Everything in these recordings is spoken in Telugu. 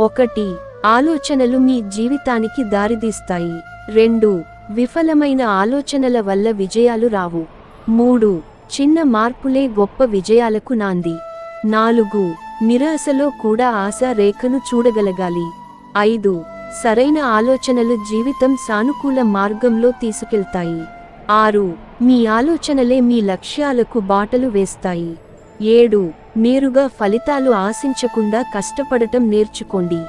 1. ఆలోచనలు మీ జీవితానికి దారితీస్తాయి. 2. విఫలమైన ఆలోచనల వల్ల విజయాలు రావు. 3. చిన్న మార్పులే గొప్ప విజయాలకు నాంది. 4. నిరాశలో కూడా ఆశా రేఖను చూడగలగాలి. 5. సరైన ఆలోచనలు జీవితం సానుకూల మార్గంలో తీసుకెళ్తాయి. 6. మీ ఆలోచనలే మీ లక్ష్యాలకు బాటలు వేస్తాయి. 7. నేరుగా ఫలితాలు ఆశించకుండా కష్టపడటం నేర్చుకోండి.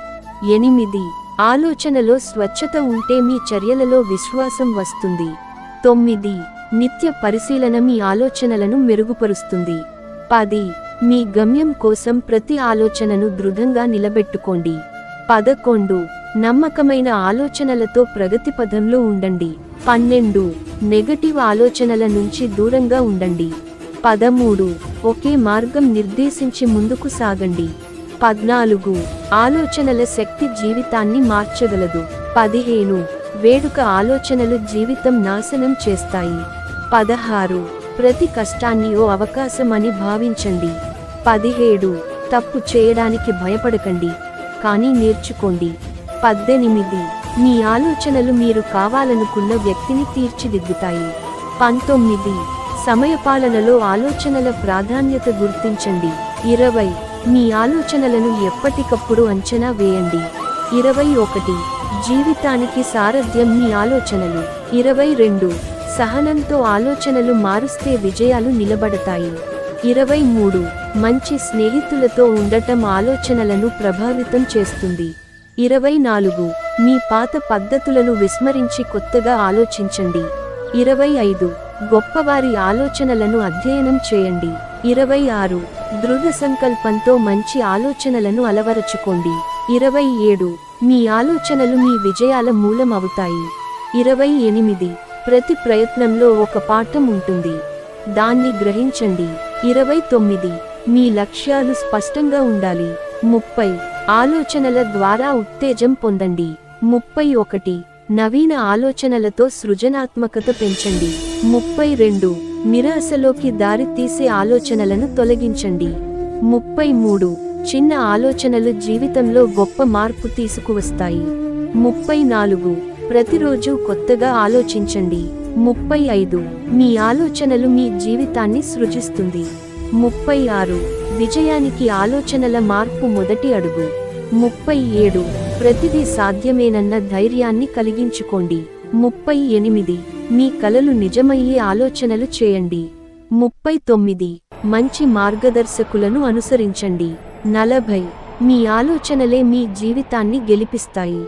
8. ఆలోచనలో స్వచ్ఛత ఉంటే మీ చర్యలలో విశ్వాసం వస్తుంది. 9. నిత్య పరిశీలన మీ ఆలోచనలను మెరుగుపరుస్తుంది. 10. మీ గమ్యం కోసం ప్రతి ఆలోచనను దృఢంగా నిలబెట్టుకోండి. 11. నమ్మకమైన ఆలోచనలతో ప్రగతి పథంలో ఉండండి. 12. నెగటివ్ ఆలోచనల నుంచి దూరంగా ఉండండి. 13. ఒకే మార్గం నిర్దేశించి ముందుకు సాగండి. 14. ఆలోచనల శక్తి జీవితాన్ని మార్చగలదు. 15. వేడుక ఆలోచనలు జీవితం నాశనం చేస్తాయి. 16. ప్రతి కష్టాన్ని ఓ అవకాశం అని భావించండి. 17. తప్పు చేయడానికి భయపడకండి, కానీ నేర్చుకోండి. 18. మీ ఆలోచనలు మీరు కావాలనుకున్న వ్యక్తిని తీర్చిదిద్దుతాయి. 19. సమయపాలనలో ఆలోచనల ప్రాధాన్యత గుర్తించండి. 20. మీ ఆలోచనలను ఎప్పటికప్పుడు అంచనా వేయండి. 21. జీవితానికి సారథ్యం మీ ఆలోచనలు. 22. సహనంతో ఆలోచనలు మారుస్తే విజయాలు నిలబడతాయి. 23. మంచి స్నేహితులతో ఉండటం ఆలోచనలను ప్రభావితం చేస్తుంది. 24. మీ పాత పద్ధతులను విస్మరించి కొత్తగా ఆలోచించండి. 25. గొప్పవారి ఆలోచనలను అధ్యయనం చేయండి. 26. దృఢ సంకల్పంతో మంచి ఆలోచనలను అలవరచుకోండి. 27. మీ ఆలోచనలు మీ విజయాల మూలం అవుతాయి. 28. ప్రతి ప్రయత్నంలో ఒక పాఠం ఉంటుంది, దాన్ని గ్రహించండి. 29. మీ లక్ష్యాలు స్పష్టంగా ఉండాలి. 30. ఆలోచనల ద్వారా ఉత్తేజం పొందండి. 31. నవీన ఆలోచనలతో సృజనాత్మకత పెంచండి. 32. నిరాశలోకి దారితీసే ఆలోచనలను తొలగించండి. 33. చిన్న ఆలోచనలు జీవితంలో గొప్ప మార్పు తీసుకువస్తాయి. 34. ప్రతిరోజు కొత్తగా ఆలోచించండి. 35. మీ ఆలోచనలు మీ జీవితాన్ని సృజిస్తుంది. 36. విజయానికి ఆలోచనల మార్పు మొదటి అడుగు. 37. ప్రతిదీ సాధ్యమేనన్న ధైర్యాన్ని కలిగించుకోండి. 38. మీ కలలు నిజమయ్యే ఆలోచనలు చేయండి. 39. మంచి మార్గదర్శకులను అనుసరించండి. 40. మీ ఆలోచనలే మీ జీవితాన్ని గెలిపిస్తాయి.